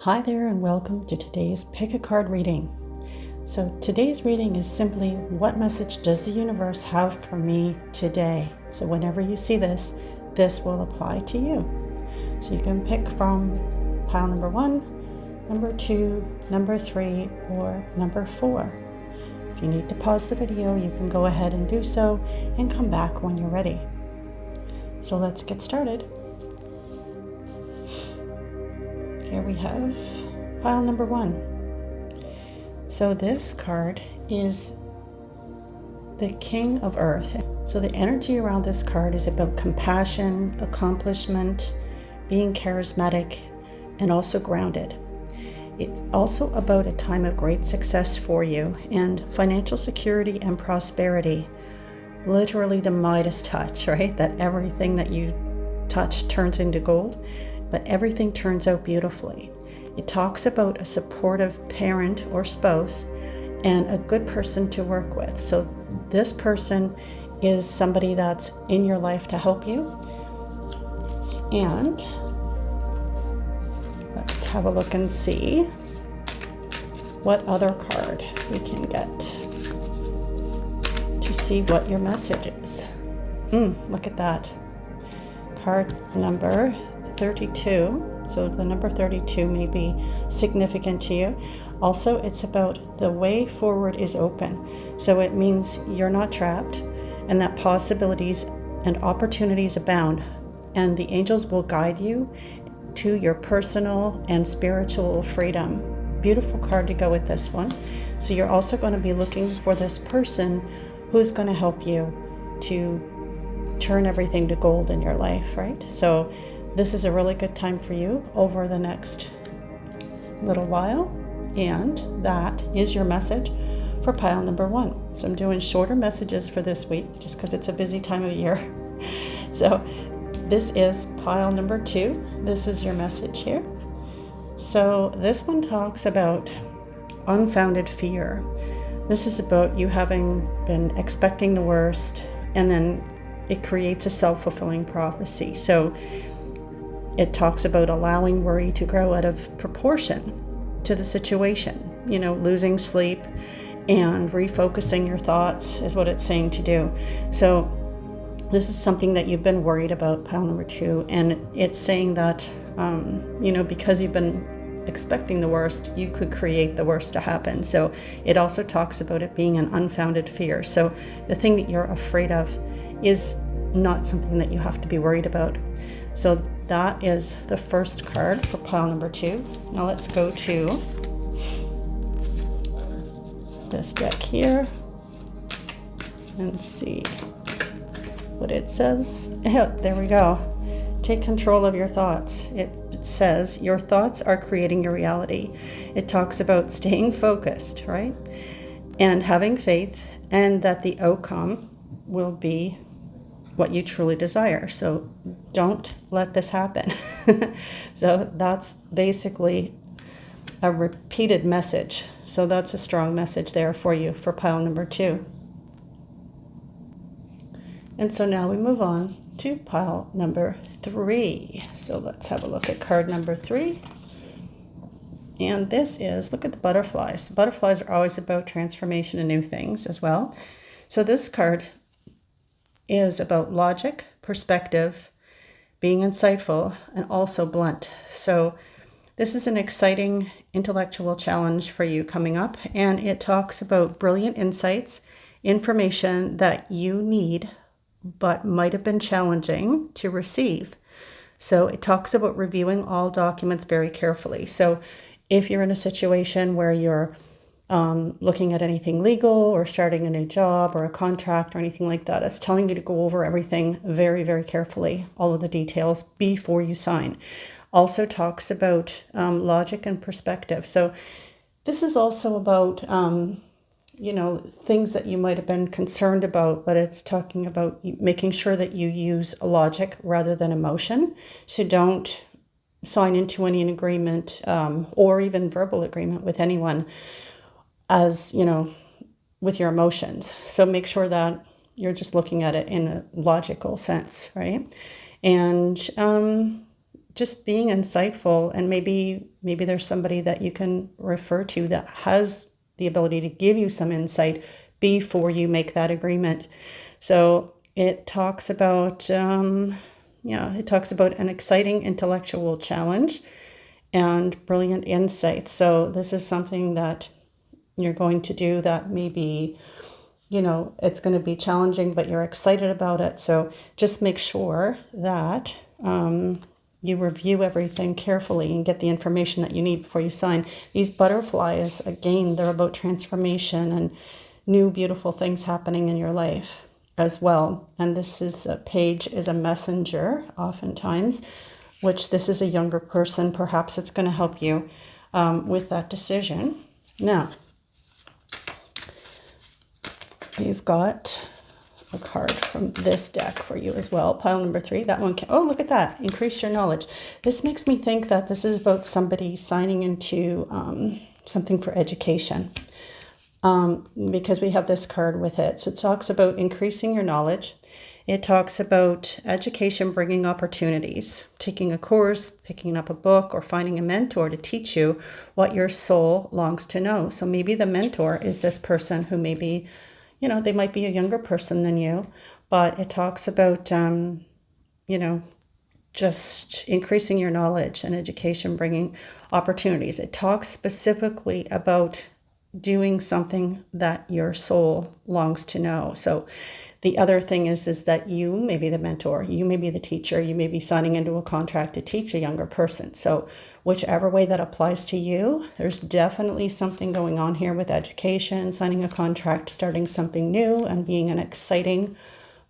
Hi there and welcome to today's Pick a Card reading. So today's reading is simply, what message does the universe have for me today? So whenever you see this, this will apply to you. So you can pick from pile number 1, number 2, number 3, or number 4. If you need to pause the video, you can go ahead and do so and come back when you're ready. So let's get started. Here we have pile number 1. So this card is the King of Earth. So the energy around this card is about compassion, accomplishment, being charismatic, and also grounded. It's also about a time of great success for you and financial security and prosperity. Literally the Midas touch, right? That everything that you touch turns into gold. But everything turns out beautifully. It talks about a supportive parent or spouse and a good person to work with. So this person is somebody that's in your life to help you. And let's have a look and see what other card we can get to see what your message is. Look at that. Card number 32. So the number 32 may be significant to you. Also, it's about the way forward is open. So it means you're not trapped and that possibilities and opportunities abound, and the angels will guide you to your personal and spiritual freedom. Beautiful card to go with this one. So you're also going to be looking for this person who's going to help you to turn everything to gold in your life, right? So this is a really good time for you over the next little while, and that is your message for pile number 1. So I'm doing shorter messages for this week just because it's a busy time of year. So this is pile number 2. This is your message here. So this one talks about unfounded fear. This is about you having been expecting the worst, and then it creates a self-fulfilling prophecy. So it talks about allowing worry to grow out of proportion to the situation. Losing sleep and refocusing your thoughts is what it's saying to do. So this is something that you've been worried about, pile number 2, and it's saying that, because you've been expecting the worst, you could create the worst to happen. So it also talks about it being an unfounded fear. So the thing that you're afraid of is not something that you have to be worried about. So that is the first card for pile number 2. Now let's go to this deck here and see what it says. There we go. Take control of your thoughts. It says your thoughts are creating your reality. It talks about staying focused, right? And having faith, and that the outcome will be what you truly desire. So don't let this happen. So that's basically a repeated message. So that's a strong message there for you for pile number 2. And so now we move on to pile number 3. So let's have a look at card number 3. And this is, look at the butterflies. Butterflies are always about transformation and new things as well. So this card is about logic, perspective, being insightful, and also blunt. So this is an exciting intellectual challenge for you coming up, and it talks about brilliant insights, information that you need but might have been challenging to receive. So it talks about reviewing all documents very carefully. So if you're in a situation where you're looking at anything legal or starting a new job or a contract or anything like that, it's telling you to go over everything very, very carefully, all of the details before you sign. Also talks about logic and perspective. So this is also about, things that you might have been concerned about, but it's talking about making sure that you use logic rather than emotion. So don't sign into any agreement or even verbal agreement with anyone as, with your emotions. So make sure that you're just looking at it in a logical sense, right? And just being insightful, and maybe there's somebody that you can refer to that has the ability to give you some insight before you make that agreement. So it talks about, it talks about an exciting intellectual challenge and brilliant insights. So this is something that you're going to do that maybe, it's going to be challenging, but you're excited about it. So just make sure that you review everything carefully and get the information that you need before you sign. These butterflies, again, they're about transformation and new beautiful things happening in your life as well. And this is a page is a messenger oftentimes, which this is a younger person. Perhaps it's going to help you with that decision. Now, you've got a card from this deck for you as well. Pile number 3, that one. Oh, look at that. Increase your knowledge. This makes me think that this is about somebody signing into something for education, because we have this card with it. So it talks about increasing your knowledge. It talks about education bringing opportunities, taking a course, picking up a book, or finding a mentor to teach you what your soul longs to know. So maybe the mentor is this person who maybe, they might be a younger person than you, but it talks about, just increasing your knowledge and education bringing opportunities. It talks specifically about doing something that your soul longs to know. So the other thing is that you may be the mentor, you may be the teacher, you may be signing into a contract to teach a younger person. So whichever way that applies to you, there's definitely something going on here with education, signing a contract, starting something new, and being an exciting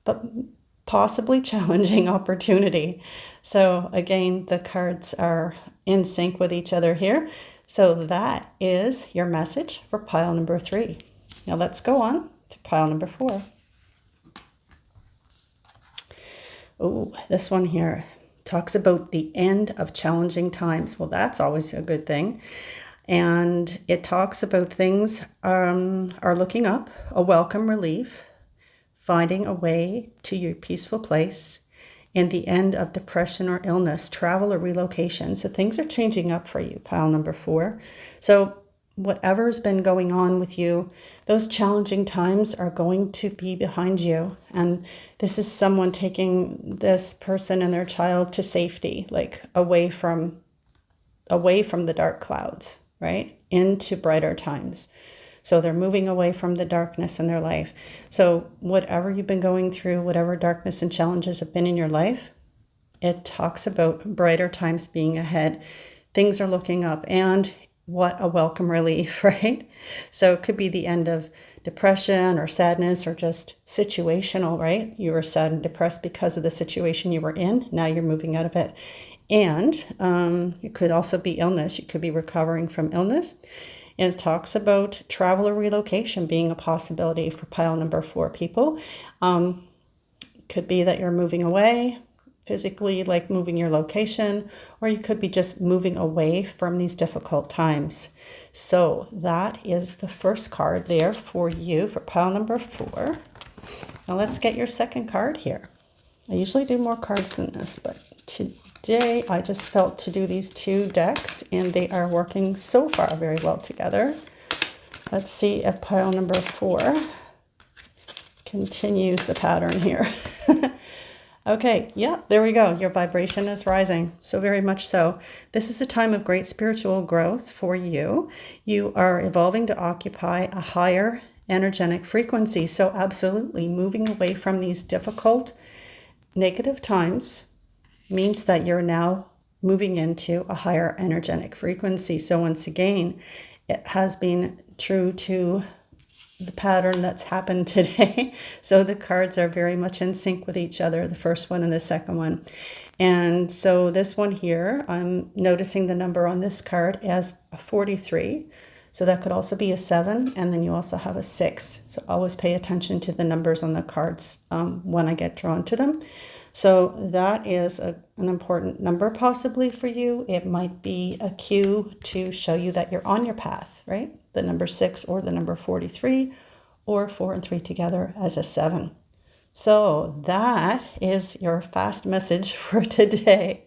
but possibly challenging opportunity. So again, the cards are in sync with each other here. So that is your message for pile number 3. Now let's go on to pile number 4. Oh, this one here talks about the end of challenging times. Well, that's always a good thing. And it talks about things are looking up, a welcome relief, finding a way to your peaceful place, and the end of depression or illness, travel or relocation. So things are changing up for you, pile number 4. So whatever has been going on with you, those challenging times are going to be behind you. And this is someone taking this person and their child to safety, like away from the dark clouds, right? Into brighter times. So they're moving away from the darkness in their life. So whatever you've been going through, whatever darkness and challenges have been in your life, it talks about brighter times being ahead. Things are looking up, and what a welcome relief, right? So it could be the end of depression or sadness or just situational, right? You were sad and depressed because of the situation you were in. Now you're moving out of it. And it could also be illness. You could be recovering from illness. And it talks about travel or relocation being a possibility for pile number 4 people. Could be that you're moving away, physically, like moving your location, or you could be just moving away from these difficult times. So that is the first card there for you for pile number 4. Now let's get your second card here. I usually do more cards than this, but today I just felt to do these 2 decks, and they are working so far very well together. Let's see if pile number 4 continues the pattern here. Okay, yeah, there we go. Your vibration is rising, so very much so. This is a time of great spiritual growth for you. You are evolving to occupy a higher energetic frequency. So absolutely, moving away from these difficult, negative times means that you're now moving into a higher energetic frequency. So once again, it has been true to the pattern that's happened today. So the cards are very much in sync with each other, the first one and the second one. And so this one here, I'm noticing the number on this card as a 43. So that could also be a 7, and then you also have a 6. So always pay attention to the numbers on the cards when I get drawn to them. So that is an important number possibly for you. It might be a cue to show you that you're on your path, right? The number 6 or the number 43, or 4 and 3 together as a 7. So that is your fast message for today.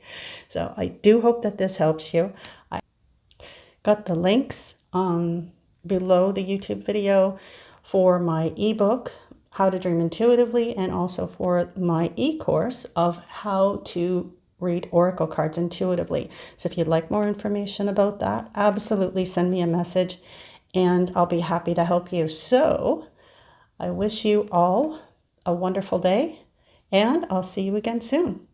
So I do hope that this helps you. I got the links below the YouTube video for my ebook, How to Dream Intuitively, and also for my e-course of how to read oracle cards intuitively. So if you'd like more information about that, absolutely send me a message and I'll be happy to help you. So I wish you all a wonderful day, and I'll see you again soon.